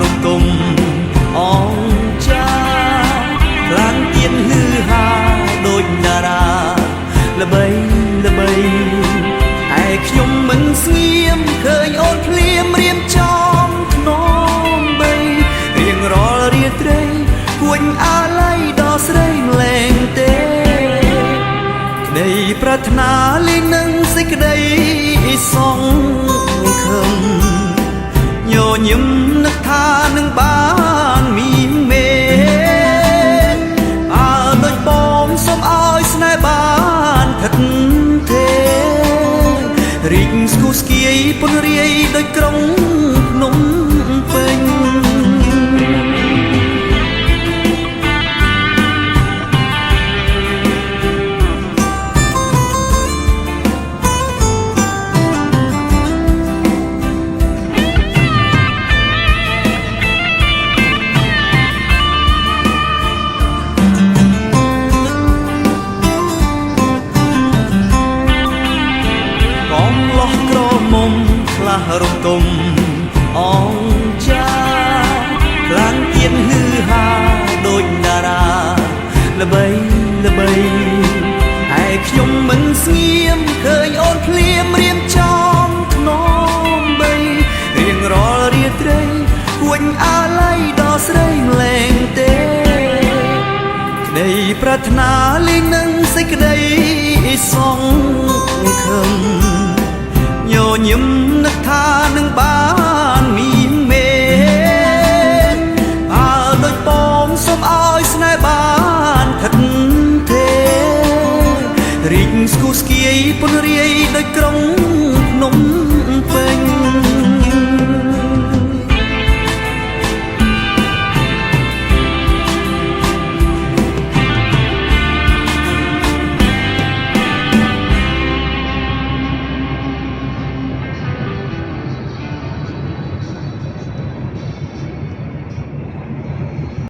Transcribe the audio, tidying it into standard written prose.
រំទុំអងចាខ្លាំងទៀតហឺហាដូចតារាល្បីល្បីឯខ្ញុំមិនស្ងៀមឃើញអូនភ្លាមរៀមចំខ្នងបីរៀងរាល់រាត្រីគួញអាឡ័យដល់ស្រីលែងទេក្តីប្រាថ្នាលេងនឹងសេចក្តីសង្ឃឹមញញឹមនឹកថានឹងបានមានមេអើដូចបងសូមឲ្យស្នេហ៍បានថិតទេរីកស្គូស្គៀយពនរាយដូចក្រុងភ្នំពេញរំទុំអងចាខ្លាំងទៀតហឺហាដូចតារាល្បីល្បីឯខ្ញុំមិនស្ងៀមឃើញអូនភ្លាមរៀមចំខ្នងបីរៀងរាល់រាត្រីគួញអាឡ័យដល់ស្រីលែងទេក្តីប្រាថ្នាលេងនឹងសេចក្តីសង្